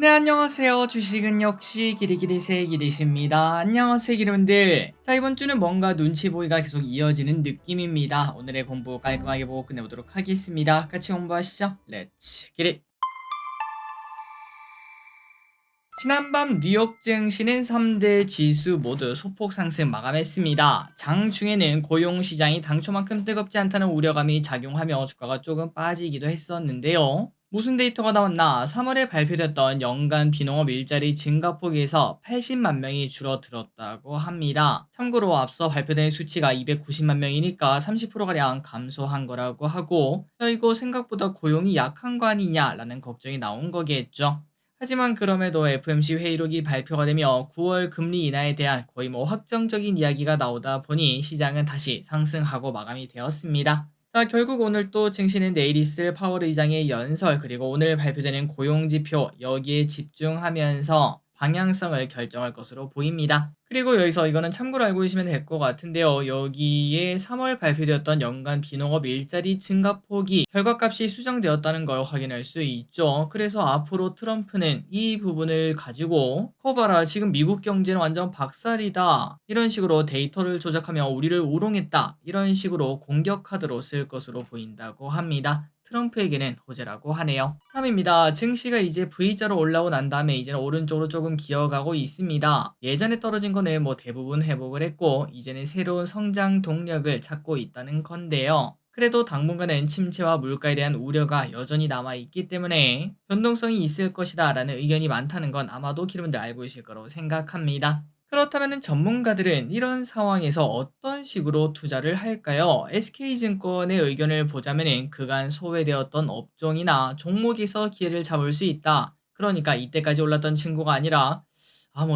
네, 안녕하세요. 주식은 역시 기리기리새 기리십니다. 안녕하세요, 기리분들. 자, 이번 주는 뭔가 눈치 보기가 계속 이어지는 느낌입니다. 오늘의 공부 깔끔하게 보고 끝내보도록 하겠습니다. 같이 공부하시죠. 렛츠 기릿. 지난밤 뉴욕 증시는 3대 지수 모두 소폭 상승 마감했습니다. 장중에는 고용시장이 당초만큼 뜨겁지 않다는 우려감이 작용하며 주가가 조금 빠지기도 했었는데요. 무슨 데이터가 나왔나? 3월에 발표됐던 연간 비농업 일자리 증가폭에서 80만 명이 줄어들었다고 합니다. 참고로 앞서 발표된 수치가 290만 명이니까 30%가량 감소한 거라고 하고, 이거 생각보다 고용이 약한 거 아니냐라는 걱정이 나온 거겠죠. 하지만 그럼에도 FOMC 회의록이 발표가 되며 9월 금리 인하에 대한 거의 확정적인 이야기가 나오다 보니 시장은 다시 상승하고 마감이 되었습니다. 자, 결국 오늘 또 증시는 내일 있을 파월 의장의 연설, 그리고 오늘 발표되는 고용지표, 여기에 집중하면서 방향성을 결정할 것으로 보입니다. 그리고 여기서 이거는 참고로 알고 계시면 될 것 같은데요. 여기에 3월 발표되었던 연간 비농업 일자리 증가폭이 결과값이 수정되었다는 걸 확인할 수 있죠. 그래서 앞으로 트럼프는 이 부분을 가지고 봐라, 지금 미국 경제는 완전 박살이다, 이런 식으로 데이터를 조작하며 우리를 우롱했다, 이런 식으로 공격 카드로 쓸 것으로 보인다고 합니다. 트럼프에게는 호재라고 하네요. 다음입니다. 증시가 이제 V자로 올라오고 난 다음에 이제는 오른쪽으로 조금 기어가고 있습니다. 예전에 떨어진 거는 대부분 회복을 했고 이제는 새로운 성장 동력을 찾고 있다는 건데요. 그래도 당분간은 침체와 물가에 대한 우려가 여전히 남아있기 때문에 변동성이 있을 것이다 라는 의견이 많다는 건 아마도 여러분들 알고 계실 거라고 생각합니다. 그렇다면 전문가들은 이런 상황에서 어떤 식으로 투자를 할까요? SK증권의 의견을 보자면 그간 소외되었던 업종이나 종목에서 기회를 잡을 수 있다. 그러니까 이때까지 올랐던 친구가 아니라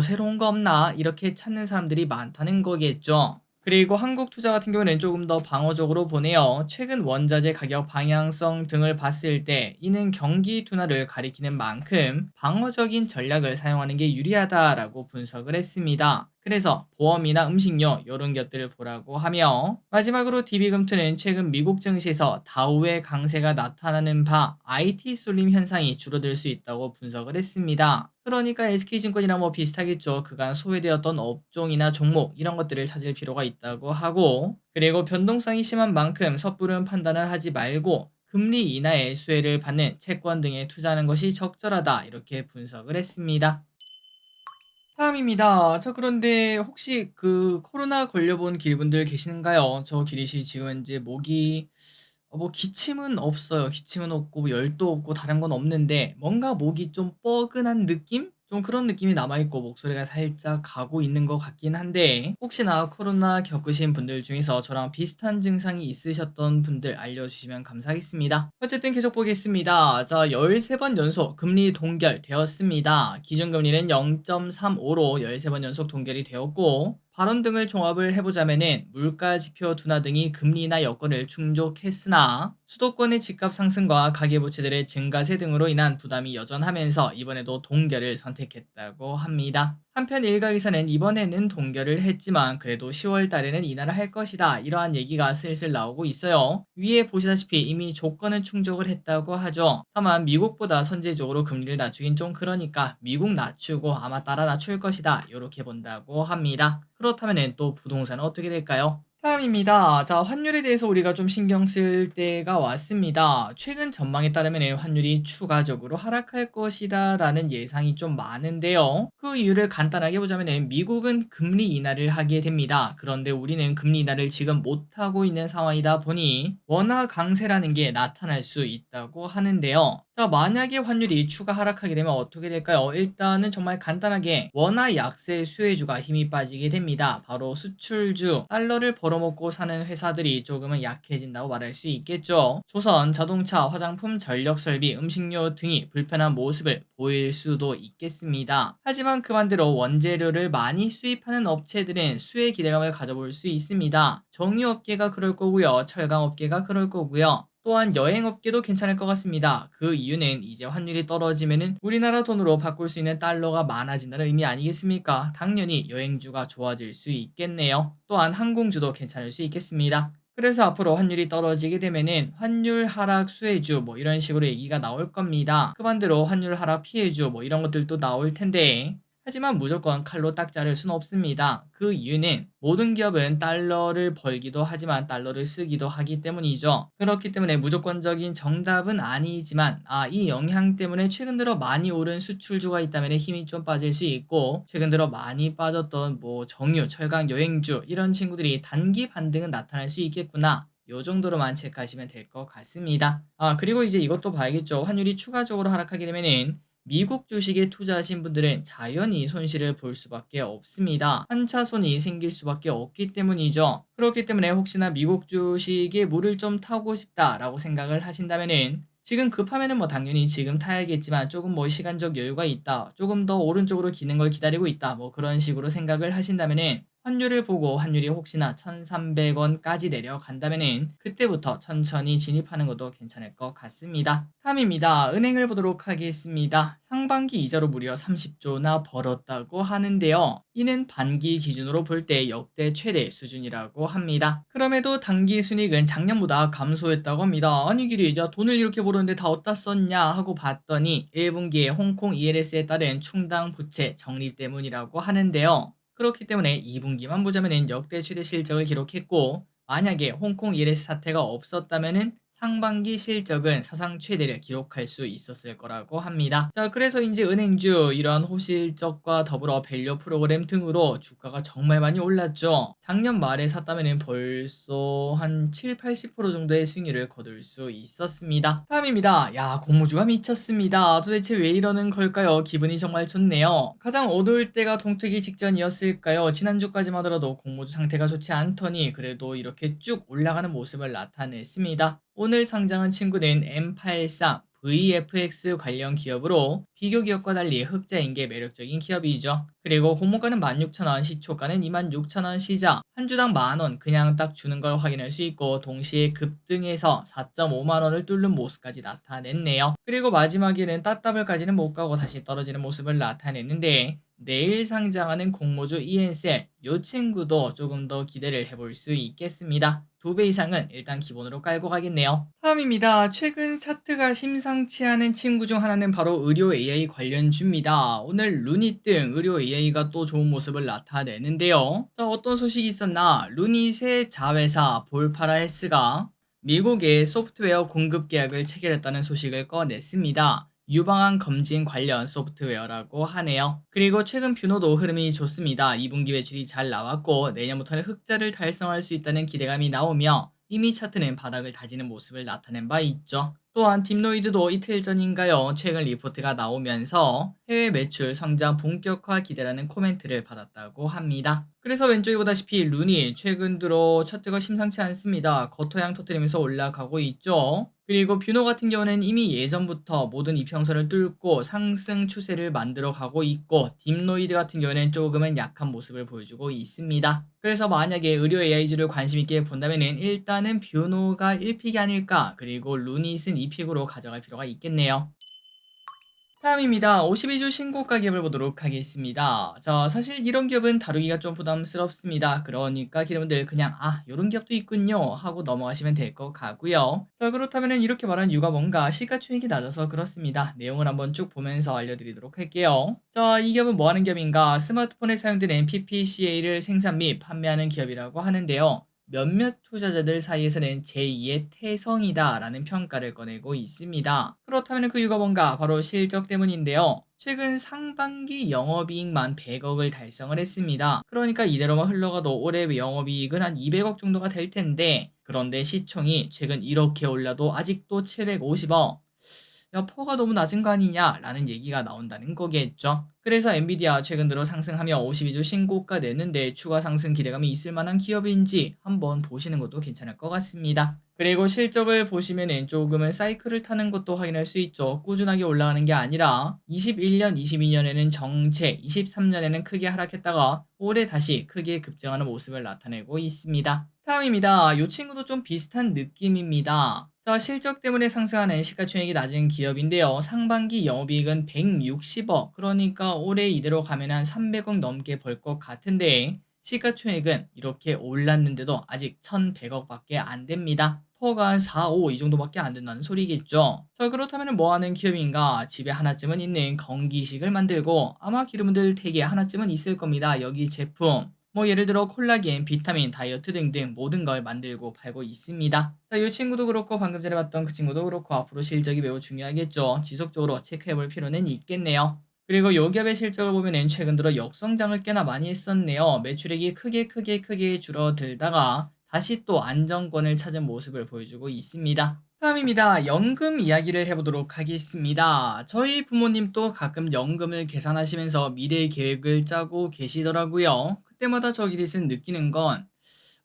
새로운 거 없나 이렇게 찾는 사람들이 많다는 거겠죠. 그리고 한국투자 같은 경우는 조금 더 방어적으로 보네요. 최근 원자재 가격 방향성 등을 봤을 때 이는 경기 둔화를 가리키는 만큼 방어적인 전략을 사용하는 게 유리하다라고 분석을 했습니다. 그래서 보험이나 음식료 이런 것들을 보라고 하며, 마지막으로 DB금투는 최근 미국 증시에서 다우의 강세가 나타나는 바 IT 쏠림 현상이 줄어들 수 있다고 분석을 했습니다. 그러니까 SK증권이랑 비슷하겠죠. 그간 소외되었던 업종이나 종목 이런 것들을 찾을 필요가 있다고 하고, 그리고 변동성이 심한 만큼 섣부른 판단을 하지 말고 금리 인하의 수혜를 받는 채권 등에 투자하는 것이 적절하다, 이렇게 분석을 했습니다. 다음입니다. 자, 그런데 혹시 그 코로나 걸려본 기분들 계시는가요? 저 기리시 지금 이제 목이 기침은 없어요. 기침은 없고 열도 없고 다른 건 없는데 뭔가 목이 좀 뻐근한 느낌? 좀 그런 느낌이 남아있고 목소리가 살짝 가고 있는 것 같긴 한데, 혹시나 코로나 겪으신 분들 중에서 저랑 비슷한 증상이 있으셨던 분들 알려주시면 감사하겠습니다. 어쨌든 계속 보겠습니다. 자, 13번 연속 금리 동결되었습니다. 기준금리는 0.35로 13번 연속 동결이 되었고, 발언 등을 종합을 해보자면은 물가 지표 둔화 등이 금리나 여건을 충족했으나 수도권의 집값 상승과 가계부채들의 증가세 등으로 인한 부담이 여전하면서 이번에도 동결을 선택했다고 합니다. 한편 일각에서는 이번에는 동결을 했지만 그래도 10월 달에는 인하를 할 것이다, 이러한 얘기가 슬슬 나오고 있어요. 위에 보시다시피 이미 조건은 충족을 했다고 하죠. 다만 미국보다 선제적으로 금리를 낮추긴 좀 그러니까 미국 낮추고 아마 따라 낮출 것이다, 이렇게 본다고 합니다. 그렇다면 또 부동산은 어떻게 될까요? 다음입니다. 자, 환율에 대해서 우리가 좀 신경 쓸 때가 왔습니다. 최근 전망에 따르면 환율이 추가적으로 하락할 것이다 라는 예상이 좀 많은데요. 그 이유를 간단하게 보자면 미국은 금리 인하를 하게 됩니다. 그런데 우리는 금리 인하를 지금 못하고 있는 상황이다 보니 원화 강세라는 게 나타날 수 있다고 하는데요. 자, 만약에 환율이 추가 하락하게 되면 어떻게 될까요? 일단은 정말 간단하게 원화 약세 수혜주가 힘이 빠지게 됩니다. 바로 수출주, 달러를 벌어먹고 사는 회사들이 조금은 약해진다고 말할 수 있겠죠. 조선, 자동차, 화장품, 전력설비, 음식료 등이 불편한 모습을 보일 수도 있겠습니다. 하지만 그 반대로 원재료를 많이 수입하는 업체들은 수혜 기대감을 가져볼 수 있습니다. 정유업계가 그럴 거고요. 철강업계가 그럴 거고요. 또한 여행업계도 괜찮을 것 같습니다. 그 이유는 이제 환율이 떨어지면은 우리나라 돈으로 바꿀 수 있는 달러가 많아진다는 의미 아니겠습니까? 당연히 여행주가 좋아질 수 있겠네요. 또한 항공주도 괜찮을 수 있겠습니다. 그래서 앞으로 환율이 떨어지게 되면은 환율 하락 수혜주 뭐 이런 식으로 얘기가 나올 겁니다. 그 반대로 환율 하락 피해주 뭐 이런 것들도 나올 텐데 하지만 무조건 칼로 딱 자를 수는 없습니다. 그 이유는 모든 기업은 달러를 벌기도 하지만 달러를 쓰기도 하기 때문이죠. 그렇기 때문에 무조건적인 정답은 아니지만 이 영향 때문에 최근 들어 많이 오른 수출주가 있다면 힘이 좀 빠질 수 있고 최근 들어 많이 빠졌던 뭐 정유, 철강, 여행주 이런 친구들이 단기 반등은 나타날 수 있겠구나. 요 정도로만 체크하시면 될 것 같습니다. 그리고 이제 이것도 봐야겠죠. 환율이 추가적으로 하락하게 되면은 미국 주식에 투자하신 분들은 자연히 손실을 볼 수밖에 없습니다. 환차손이 생길 수밖에 없기 때문이죠. 그렇기 때문에 혹시나 미국 주식에 물을 좀 타고 싶다라고 생각을 하신다면은 지금 급하면은 뭐 당연히 지금 타야겠지만 조금 뭐 시간적 여유가 있다. 조금 더 오른쪽으로 기는 걸 기다리고 있다. 뭐 그런 식으로 생각을 하신다면은 환율을 보고 환율이 혹시나 1,300원까지 내려간다면은 그때부터 천천히 진입하는 것도 괜찮을 것 같습니다. 다음입니다. 은행을 보도록 하겠습니다. 상반기 이자로 무려 30조나 벌었다고 하는데요. 이는 반기 기준으로 볼 때 역대 최대 수준이라고 합니다. 그럼에도 단기 순이익은 작년보다 감소했다고 합니다. 아니 길이 야 돈을 이렇게 벌었는데 다 어디다 썼냐 하고 봤더니 1분기에 홍콩 ELS에 따른 충당 부채 적립 때문이라고 하는데요. 그렇기 때문에 2분기만 보자면 역대 최대 실적을 기록했고 만약에 홍콩 ELS 사태가 없었다면 상반기 실적은 사상 최대를 기록할 수 있었을 거라고 합니다. 자, 그래서 이제 은행주 이런 호실적과 더불어 밸류 프로그램 등으로 주가가 정말 많이 올랐죠. 작년 말에 샀다면 벌써 한 7, 80% 정도의 수익률을 거둘 수 있었습니다. 다음입니다. 야, 공모주가 미쳤습니다. 도대체 왜 이러는 걸까요? 기분이 정말 좋네요. 가장 어두울 때가 동트기 직전이었을까요? 지난주까지만 하더라도 공모주 상태가 좋지 않더니 그래도 이렇게 쭉 올라가는 모습을 나타냈습니다. 오늘 상장한 친구는 M83 VFX 관련 기업으로 비교 기업과 달리 흑자인 게 매력적인 기업이죠. 그리고 공모가는 16,000원, 시초가는 26,000원 시작, 한 주당 만원 그냥 딱 주는 걸 확인할 수 있고 동시에 급등해서 4.5만원을 뚫는 모습까지 나타냈네요. 그리고 마지막에는 따따블까지는 못 가고 다시 떨어지는 모습을 나타냈는데 내일 상장하는 공모주 ENCL 요 친구도 조금 더 기대를 해볼 수 있겠습니다. 2배 이상은 일단 기본으로 깔고 가겠네요. 다음입니다. 최근 차트가 심상치 않은 친구 중 하나는 바로 의료 AI 관련주입니다. 오늘 루닛 등 의료 AI가 또 좋은 모습을 나타내는데요. 자, 어떤 소식이 있었나? 루닛의 자회사 볼파라헬스가 미국의 소프트웨어 공급 계약을 체결했다는 소식을 꺼냈습니다. 유방암 검진 관련 소프트웨어라고 하네요. 그리고 최근 뷰노도 흐름이 좋습니다. 2분기 매출이 잘 나왔고 내년부터는 흑자를 달성할 수 있다는 기대감이 나오며 이미 차트는 바닥을 다지는 모습을 나타낸 바 있죠. 또한 딥노이드도 이틀 전인가요? 최근 리포트가 나오면서 해외 매출 성장 본격화 기대라는 코멘트를 받았다고 합니다. 그래서 왼쪽에 보다시피 룬이 최근 들어 차트가 심상치 않습니다. 거토양 터뜨리면서 올라가고 있죠. 그리고 뷰노 같은 경우는 이미 예전부터 모든 이평선을 뚫고 상승 추세를 만들어 가고 있고 딥노이드 같은 경우는 조금은 약한 모습을 보여주고 있습니다. 그래서 만약에 의료 AI주를 관심 있게 본다면은 일단은 뷰노가 1픽이 아닐까, 그리고 루닛은 2픽으로 가져갈 필요가 있겠네요. 다음입니다. 52주 신고가 기업을 보도록 하겠습니다. 자, 사실 이런 기업은 다루기가 좀 부담스럽습니다. 그러니까 여러분들 그냥 요런 기업도 있군요 하고 넘어가시면 될 것 같고요. 자, 그렇다면 이렇게 말한 이유가 뭔가 시가총액이 낮아서 그렇습니다. 내용을 한번 쭉 보면서 알려드리도록 할게요. 자, 이 기업은 뭐 하는 기업인가? 스마트폰에 사용되는 PPCA를 생산 및 판매하는 기업이라고 하는데요. 몇몇 투자자들 사이에서는 제2의 태성이다라는 평가를 꺼내고 있습니다. 그렇다면 그 이유가 뭔가? 바로 실적 때문인데요. 최근 상반기 영업이익만 100억을 달성을 했습니다. 그러니까 이대로만 흘러가도 올해 영업이익은 한 200억 정도가 될 텐데 그런데 시총이 최근 이렇게 올라도 아직도 750억. 야, 퍼가 너무 낮은 거 아니냐라는 얘기가 나온다는 거겠죠. 그래서 엔비디아 최근 들어 상승하며 52주 신고가 냈는데 추가 상승 기대감이 있을 만한 기업인지 한번 보시는 것도 괜찮을 것 같습니다. 그리고 실적을 보시면은 조금은 사이클을 타는 것도 확인할 수 있죠. 꾸준하게 올라가는 게 아니라 21년, 22년에는 정체, 23년에는 크게 하락했다가 올해 다시 크게 급증하는 모습을 나타내고 있습니다. 다음입니다. 이 친구도 좀 비슷한 느낌입니다. 자, 실적 때문에 상승하는 시가총액이 낮은 기업인데요. 상반기 영업이익은 160억, 그러니까 올해 이대로 가면 한 300억 넘게 벌 것 같은데 시가총액은 이렇게 올랐는데도 아직 1,100억밖에 안 됩니다. 퍼가 한 4, 5 이 정도밖에 안 된다는 소리겠죠. 자, 그렇다면 뭐 하는 기업인가? 집에 하나쯤은 있는 건기식을 만들고 아마 기르분들 댁에 하나쯤은 있을 겁니다. 여기 제품. 뭐 예를 들어 콜라겐, 비타민, 다이어트 등등 모든 걸 만들고 팔고 있습니다. 자, 이 친구도 그렇고 방금 전에 봤던 그 친구도 그렇고 앞으로 실적이 매우 중요하겠죠. 지속적으로 체크해 볼 필요는 있겠네요. 그리고 요 기업의 실적을 보면은 최근 들어 역성장을 꽤나 많이 했었네요. 매출액이 크게 줄어들다가 다시 또 안정권을 찾은 모습을 보여주고 있습니다. 다음입니다. 연금 이야기를 해보도록 하겠습니다. 저희 부모님도 가끔 연금을 계산하시면서 미래 계획을 짜고 계시더라고요. 그때마다 저 기릿은 느끼는 건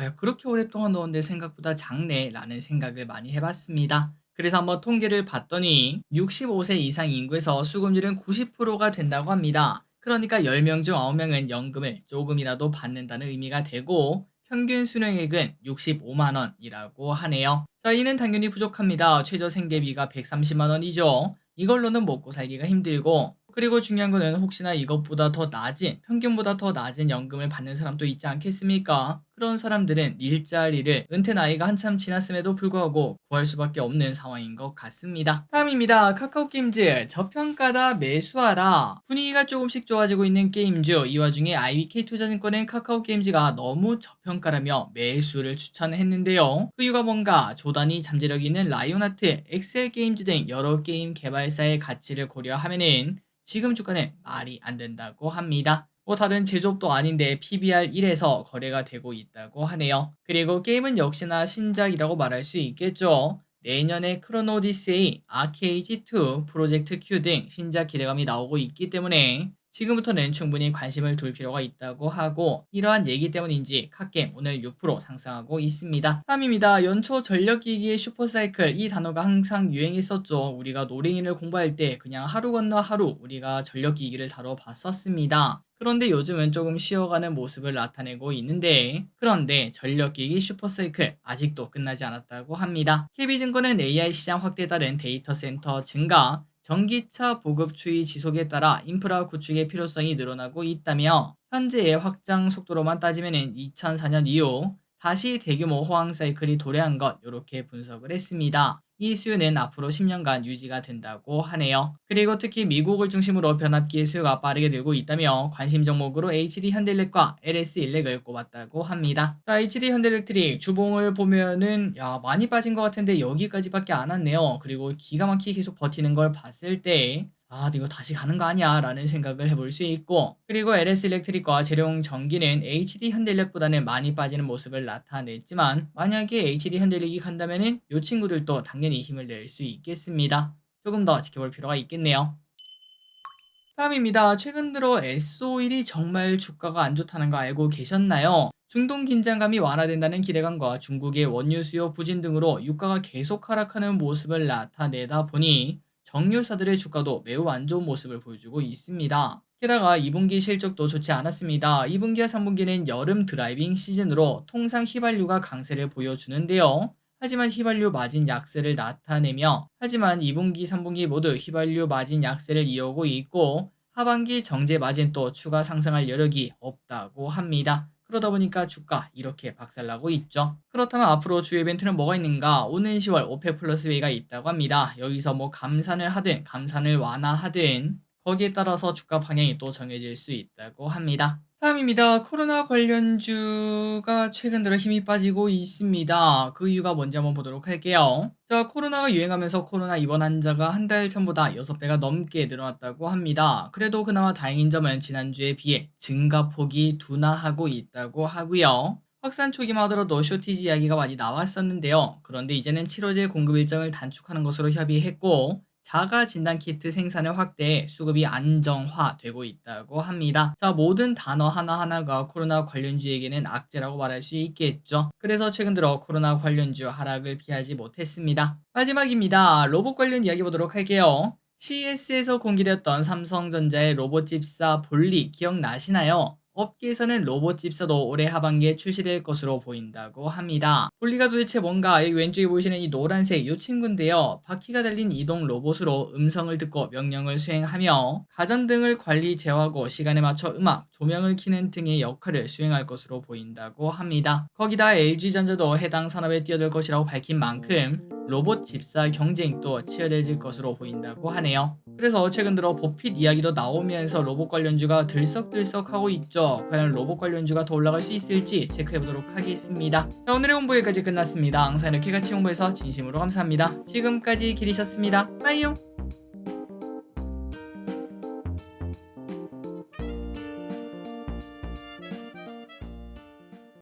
야, 그렇게 오랫동안 넣었는데 생각보다 작네 라는 생각을 많이 해봤습니다. 그래서 한번 통계를 봤더니 65세 이상 인구에서 수급률은 90%가 된다고 합니다. 그러니까 10명 중 9명은 연금을 조금이라도 받는다는 의미가 되고 평균 수령액은 65만 원이라고 하네요. 자, 이는 당연히 부족합니다. 최저 생계비가 130만 원이죠. 이걸로는 먹고 살기가 힘들고 그리고 중요한 거는 혹시나 이것보다 더 낮은 평균보다 더 낮은 연금을 받는 사람도 있지 않겠습니까? 그런 사람들은 일자리를 은퇴 나이가 한참 지났음에도 불구하고 구할 수밖에 없는 상황인 것 같습니다. 다음입니다. 카카오 게임즈 저평가다 매수하라. 분위기가 조금씩 좋아지고 있는 게임주. 이 와중에 IBK 투자증권은 카카오 게임즈가 너무 저평가라며 매수를 추천했는데요. 그 이유가 뭔가 조단위 잠재력이 있는 라이온하트, 엑셀 게임즈 등 여러 게임 개발사의 가치를 고려하면은 지금 주가는 말이 안 된다고 합니다. 뭐 다른 제조업도 아닌데 PBR 1에서 거래가 되고 있다고 하네요. 그리고 게임은 역시나 신작이라고 말할 수 있겠죠. 내년에 크로노 오디세이, 아케이지2, 프로젝트 Q 등 신작 기대감이 나오고 있기 때문에 지금부터는 충분히 관심을 둘 필요가 있다고 하고 이러한 얘기 때문인지 갓겜 오늘 6% 상승하고 있습니다. 3입니다. 연초 전력기기의 슈퍼사이클 이 단어가 항상 유행했었죠. 우리가 노랭이를 공부할 때 그냥 하루 건너 하루 우리가 전력기기를 다뤄봤었습니다. 그런데 요즘은 조금 쉬어가는 모습을 나타내고 있는데 그런데 전력기기 슈퍼사이클 아직도 끝나지 않았다고 합니다. KB증권은 AI 시장 확대에 따른 데이터 센터 증가 전기차 보급 추이 지속에 따라 인프라 구축의 필요성이 늘어나고 있다며 현재의 확장 속도로만 따지면 2004년 이후 다시 대규모 호황 사이클이 도래한 것 이렇게 분석을 했습니다. 이 수요는 앞으로 10년간 유지가 된다고 하네요. 그리고 특히 미국을 중심으로 변압기의 수요가 빠르게 늘고 있다며 관심 종목으로 HD 현대일렉과 LS 일렉을 꼽았다고 합니다. 자, HD 현대일렉트릭 주봉을 보면은 많이 빠진 것 같은데 여기까지밖에 안 왔네요. 그리고 기가 막히게 계속 버티는 걸 봤을 때 이거 다시 가는 거 아니야 라는 생각을 해볼 수 있고 그리고 LS 일렉트릭과 재룡 전기는 HD 현대일렉보다는 많이 빠지는 모습을 나타냈지만 만약에 HD 현대일렉이 간다면은 이 친구들도 당연히 힘을 낼 수 있겠습니다. 조금 더 지켜볼 필요가 있겠네요. 다음입니다. 최근 들어 S-오일이 정말 주가가 안 좋다는 거 알고 계셨나요? 중동 긴장감이 완화된다는 기대감과 중국의 원유 수요 부진 등으로 유가가 계속 하락하는 모습을 나타내다 보니 정유사들의 주가도 매우 안 좋은 모습을 보여주고 있습니다. 게다가 2분기 실적도 좋지 않았습니다. 2분기와 3분기는 여름 드라이빙 시즌으로 통상 휘발유가 강세를 보여주는데요. 하지만 휘발유 마진 약세를 나타내며 하지만 2분기, 3분기 모두 휘발유 마진 약세를 이어오고 있고 하반기 정제 마진도 추가 상승할 여력이 없다고 합니다. 그러다 보니까 주가 이렇게 박살나고 있죠. 그렇다면 앞으로 주요 이벤트는 뭐가 있는가? 오는 10월 오펙 플러스 회의가 있다고 합니다. 여기서 뭐 감산을 하든 감산을 완화하든 거기에 따라서 주가 방향이 또 정해질 수 있다고 합니다. 다음입니다. 코로나 관련주가 최근 들어 힘이 빠지고 있습니다. 그 이유가 뭔지 한번 보도록 할게요. 자, 코로나가 유행하면서 코로나 입원 환자가 한 달 전보다 6배가 넘게 늘어났다고 합니다. 그래도 그나마 다행인 점은 지난주에 비해 증가폭이 둔화하고 있다고 하고요. 확산 초기만 하더라도 쇼티지 이야기가 많이 나왔었는데요. 그런데 이제는 치료제 공급 일정을 단축하는 것으로 협의했고 자가 진단 키트 생산을 확대해 수급이 안정화되고 있다고 합니다. 자, 모든 단어 하나하나가 코로나 관련주에게는 악재라고 말할 수 있겠죠. 그래서 최근 들어 코로나 관련주 하락을 피하지 못했습니다. 마지막입니다. 로봇 관련 이야기 보도록 할게요. CES에서 공개되었던 삼성전자의 로봇 집사 볼리 기억나시나요? 업계에서는 로봇 집사도 올해 하반기에 출시될 것으로 보인다고 합니다. 폴리가 도대체 뭔가? 여기 왼쪽에 보이시는 이 노란색 이 친구인데요. 바퀴가 달린 이동 로봇으로 음성을 듣고 명령을 수행하며 가전등을 관리 제어하고 시간에 맞춰 음악, 조명을 켜는 등의 역할을 수행할 것으로 보인다고 합니다. 거기다 LG전자도 해당 산업에 뛰어들 것이라고 밝힌 만큼 로봇 집사 경쟁도 치열해질 것으로 보인다고 하네요. 그래서 최근 들어 버핏 이야기도 나오면서 로봇 관련주가 들썩들썩하고 있죠. 과연 로봇 관련주가 더 올라갈 수 있을지 체크해보도록 하겠습니다. 자, 오늘의 홍보 여기까지 끝났습니다. 항상 이렇게 같이 홍보해서 진심으로 감사합니다. 지금까지 길이셨습니다. 빠이용.